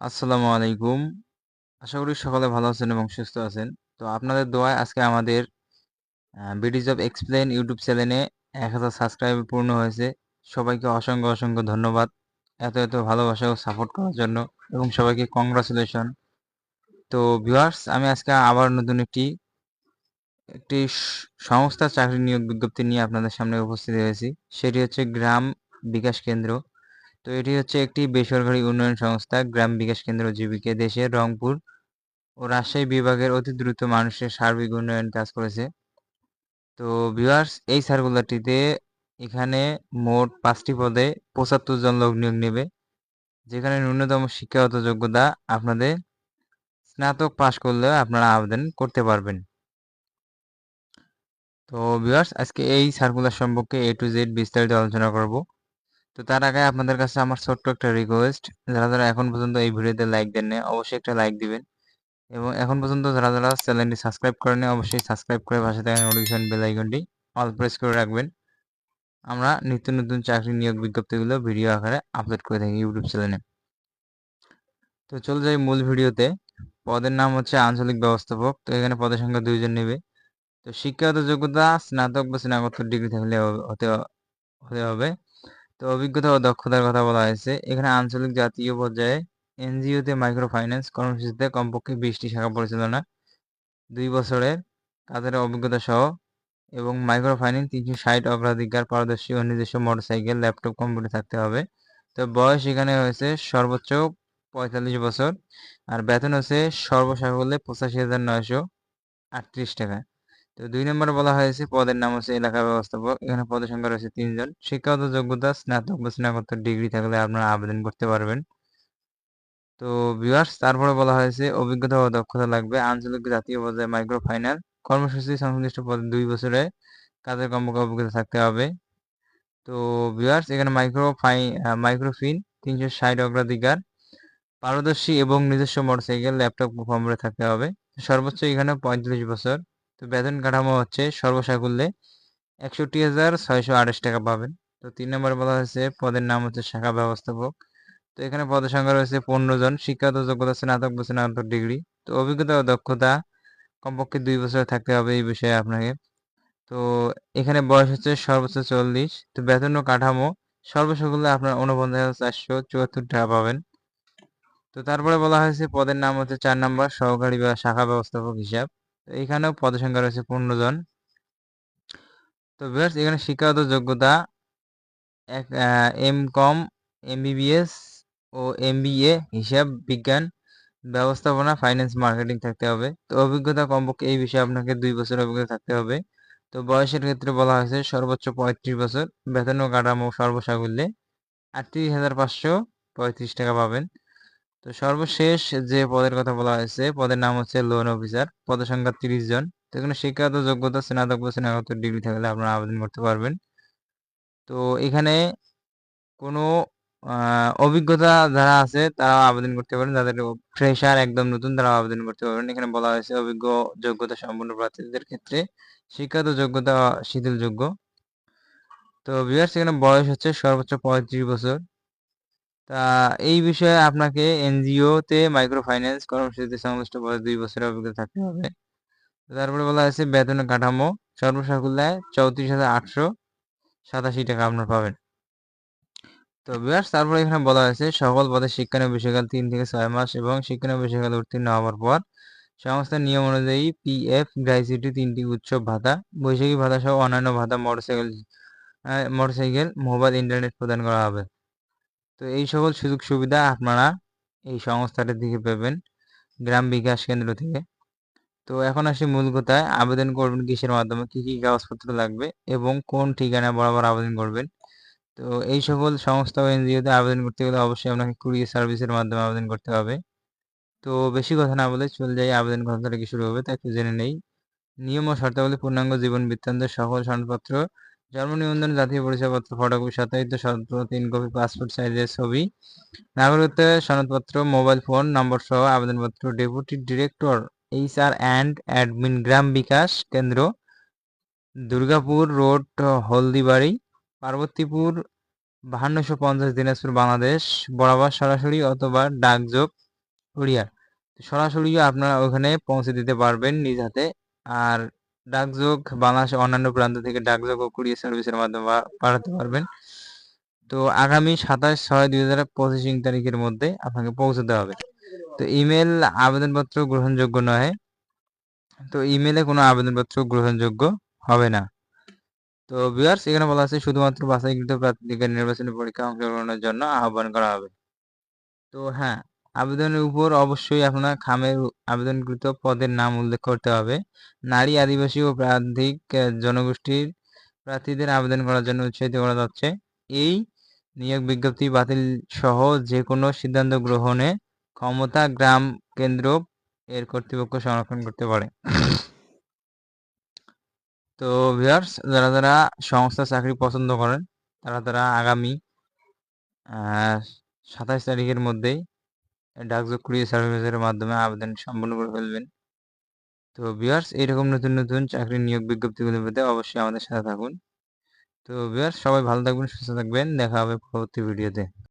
আসসালামু আলাইকুম। আশা করি সকলে ভালো আছেন এবং সুস্থ আছেন। তো আপনাদের দোয়ায় আজকে আমাদের বিডিজ অফ এক্সপ্লেইন ইউটিউব চ্যানেলে ১,০০০ সাবস্ক্রাইবার পূর্ণ হয়েছে। সবাইকে অসংখ্য ধন্যবাদ। এত ভালোবাসা ও সাপোর্ট করার জন্য এবং সবাইকে কংগ্রাচুলেশন। তো ভিউয়ার্স, আমি আজকে আবার নতুন একটি সংস্থার চাকরি নিয়োগ বিজ্ঞপ্তি নিয়ে আপনাদের সামনে উপস্থিত হয়েছি। সেটি হচ্ছে গ্রাম বিকাশ কেন্দ্র। তো এটি হচ্ছে একটি বেসরকারি উন্নয়ন সংস্থা গ্রাম বিকাশ কেন্দ্র জিবিকে দেশের রংপুর ও রাজশাহী বিভাগের অতি দ্রুত মানুষের সার্বিক উন্নয়ন কাজ করেছে। তো ভিউয়ার্স, এই সার্কুলারটিতে এখানে মোট 5টি পদে 75 জন লোক নিয়োগ নেবে, যেখানে ন্যূনতম শিক্ষাগত যোগ্যতা আপনাদের স্নাতক পাশ করলে আপনারা আবেদন করতে পারবেন। তো ভিউয়ার্স, আজকে এই সার্কুলার সম্পর্কে A to Z বিস্তারিত আলোচনা করব। তো তার আগে আপনাদের কাছে আমার ছোট্ট একটা রিকোয়েস্ট, যারা এখন পর্যন্ত এই ভিডিওতে লাইক দেননি অবশ্যই একটা লাইক দিবেন এবং এখন পর্যন্ত যারা চ্যানেলটি সাবস্ক্রাইব করেনি অবশ্যই সাবস্ক্রাইব করে পাশে থাকা নোটিফিকেশন বেল আইকনটি অল প্রেস করে রাখবেন। আমরা নিত্য নতুন চাকরি নিয়োগ বিজ্ঞপ্তিগুলো ভিডিও আকারে আপলোড করে থাকি ইউটিউব চ্যানেলে। তো চলে যাই মূল ভিডিওতে। পদের নাম হচ্ছে আঞ্চলিক ব্যবস্থাপক। তো এখানে পদের সংখ্যা 2 জন নেবে। তো শিক্ষাগত যোগ্যতা স্নাতক বা স্নাতকোত্তর ডিগ্রি থাকলে হতে হতে হবে। তো অভিজ্ঞতা ও দক্ষতার কথা বলা হয়েছে। এখানে আঞ্চলিক জাতীয় পর্যায়ে এনজিওতে মাইক্রো ফাইন্যান্স কর্মসূচিতে কমপক্ষে 20টি শাখা পরিচালনা 2 বছরের কাজের অভিজ্ঞতা সহ এবং মাইক্রো ফাইন্যান্স 360 অগ্রাধিকার পারদর্শী ও নিজস্ব মোটরসাইকেল ল্যাপটপ কম্পিউটার থাকতে হবে। তো বয়স এখানে হয়েছে সর্বোচ্চ 45 বছর আর বেতন হচ্ছে সর্বসাকুল্যে 85,938 টাকা। তো 2 নম্বরে বলা হয়েছে পদের নাম হচ্ছে এলাকা ব্যবস্থাপক। এখানে পদের সংখ্যা রয়েছে 3 জন। শিক্ষাগত যোগ্যতা স্নাতক বা স্নাতকোত্তর ডিগ্রি থাকলে আপনারা আবেদন করতে পারবেন। তো ভিউয়ার্স, তারপরে বলা হয়েছে অভিজ্ঞতা ও দক্ষতা লাগবে আঞ্চলিক জাতীয় পর্যায়ে মাইক্রো ফাইন্যান্স কর্মসূচি সংশ্লিষ্ট পদে 2 বছরের কাজের কমপক্ষে অভিজ্ঞতা থাকতে হবে। তো ভিউয়ার্স, এখানে মাইক্রোফিন 360 অগ্রাধিকার পারদর্শী এবং নিজস্ব মোটরসাইকেল ল্যাপটপ কম্পিউটার থাকতে হবে। সর্বোচ্চ এখানে 45 বছর। তো বেতন কাঠামো হচ্ছে সর্বসাকুল্যে 61,628 টাকা পাবেন। তো 3 নম্বরে বলা হয়েছে পদের নাম হচ্ছে শাখা ব্যবস্থাপক। তো এখানে পদের সংখ্যা রয়েছে 15 জন। শিক্ষাগত যোগ্যতা স্নাতক বা স্নাতক ডিগ্রি। তো অভিজ্ঞতা ও দক্ষতা কমপক্ষে 2 বছর থাকতে হবে এই বিষয়ে আপনাকে। তো এখানে বয়স হচ্ছে সর্বোচ্চ 40। তো বেতন ও কাঠামো সর্বসাকুল্যে আপনার 49,474 টাকা পাবেন। তো তারপরে বলা হয়েছে পদের নাম হচ্ছে 4 নম্বর সহকারী বা শাখা ব্যবস্থাপক হিসাব। তো এখানেও পদের সংখ্যা রয়েছে 15 জন। তো ভিউয়ার্স, এখানে শিক্ষাগত যোগ্যতা এম.কম, এমবিবিএস ও এমবিএ হিসাব বিজ্ঞান ব্যবস্থাপনা ফাইন্যান্স মার্কেটিং থাকতে হবে। তো অভিজ্ঞতা কমপক্ষে এই বিষয়ে আপনাকে 2 বছর অভিজ্ঞতা থাকতে হবে। তো বয়সের ক্ষেত্রে বলা হয়েছে সর্বোচ্চ 35 বছর। বেতন ও কাঠামো সর্বসাকুল্যে 38,535 টাকা পাবেন। তো সর্বশেষ যে পদের কথা বলা হয়েছে পদের নাম হচ্ছে লোন অফিসার। পদের সংখ্যা 30 জন। তো এখানে শিক্ষাগত যোগ্যতা স্নাতক বা স্নাতকোত্তর ডিগ্রি থাকলে আপনারা আবেদন করতে পারবেন। তো এখানে কোনো অভিজ্ঞতা যারা আছে তারা আবেদন করতে পারেন। যাদের ফ্রেশার একদম নতুন তারা আবেদন করতে পারবেন। এখানে বলা হয়েছে অভিজ্ঞ যোগ্যতা সম্পন্ন প্রার্থীদের ক্ষেত্রে শিক্ষাগত যোগ্যতা শিথিলযোগ্য। তো ভিউয়ার্স, এখানে বয়স হচ্ছে সর্বোচ্চ 35 বছর। তা এই বিষয়ে আপনাকে এনজিওতে মাইক্রো ফাইন্যান্স কর্মসূচিতে সংশ্লিষ্ট পদে 2 বছরের অভিজ্ঞতা থাকতে হবে। তারপরে বলা হয়েছে বেতনের কাঠামো সর্বসাকুল্যে 34,887 টাকা আপনারা পাবেন। তো ভিউয়ার্স, তারপরে এখানে বলা হয়েছে সকল পদে শিক্ষানবিশকাল 3 থেকে 6 মাস এবং শিক্ষানবিশকাল উত্তীর্ণ হওয়ার পর সংস্থার নিয়ম অনুযায়ী পিএফ, গ্র্যাচুইটি, 3টি উৎসব ভাতা, বৈশাখী ভাতা সহ অন্যান্য ভাতা, মোটরসাইকেল, মোবাইল ইন্টারনেট প্রদান করা হবে। তো এই সকল সুযোগ সুবিধা আপনারা এই সংস্থাটির থেকে পাবেন গ্রাম বিকাশ কেন্দ্র থেকে। তো এখন আসি মূল কথায়, আবেদন করবেন কিসের মাধ্যমে, কি কি কাগজপত্র লাগবে এবং কোন ঠিকানা বরাবর আবেদন করবেন। তো এই সকল সংস্থা ও এনজিওতে আবেদন করতে গেলে অবশ্যই আপনাকে কুরিয়ার সার্ভিসের মাধ্যমে আবেদন করতে হবে। তো বেশি কথা না বলে চলে যাই আবেদন করা থেকে শুরু হবে তা একটু জেনে নেই। নিয়ম ও শর্তাবলী পূর্ণাঙ্গ জীবন বৃত্তান্তের সকল সনদপত্র, জন্ম নিবন্ধন, জাতীয় পরিচয়পত্র, ফটোকপি সত্যায়িত সত্য 3 কপি, পাসপোর্ট সাইজের ছবি, নাগরিকত্বের সনদপত্র, মোবাইল ফোন নম্বর সহ আবেদনপত্র, deputy director HR and admin Gram Bikash Kendra, Durgapur road, Haldibari, Parbatipur 5250, Dinajpur, Bangladesh বরাবর সরাসরি অথবা ডাকযোগ কুরিয়ার সরাসরি আপনারা ওখানে পৌঁছে দিতে পারবেন নিজ হাতে। আর ডাকযোগ বাংলাদেশের অন্যান্য প্রান্ত থেকে ডাকযোগ ও কুরিয়ার সার্ভিসের মাধ্যমে পাঠাতে পারবেন। তো আগামী 27/6/2025 তারিখের মধ্যে আপনাকে পৌঁছাতে হবে। তো ইমেল আবেদনপত্র গ্রহণযোগ্য নয়। তো ইমেলে কোনো আবেদনপত্র গ্রহণযোগ্য হবে না। তো ভিউয়ার্স, এখানে বলা আছে শুধুমাত্র বাছাইকৃত প্রার্থীদের নির্বাচনী পরীক্ষা অংশগ্রহণের জন্য আহ্বান করা হবে। তো হ্যাঁ, আবেদনের উপর অবশ্যই আপনার খামের আবেদনকৃত পদের নাম উল্লেখ করতে হবে। নারী, আদিবাসী ও প্রান্তিক জনগোষ্ঠীর প্রার্থীদের আবেদন করার জন্য উৎসাহিত করা যাচ্ছে। এই নিয়োগ বিজ্ঞপ্তি বাতিল সহ যে কোনো সিদ্ধান্ত গ্রহণে ক্ষমতা গ্রাম কেন্দ্র এর কর্তৃপক্ষ সংরক্ষণ করতে পারে। তো ভিউয়ার্স, যারা সংস্থা চাকরি পছন্দ করেন তারা আগামী 27 তারিখের মধ্যেই ডাকযোগ কুরিয়ার সার্ভিসের মাধ্যমে আবেদন সম্পন্ন করে ফেলবেন। তো ভিউয়ার্স, এইরকম নতুন নতুন চাকরির নিয়োগ বিজ্ঞপ্তিগুলো পেতে অবশ্যই আমাদের সাথে থাকুন। তো ভিউয়ার্স, সবাই ভালো থাকবেন, সুস্থ থাকবেন, দেখা হবে পরবর্তী ভিডিওতে।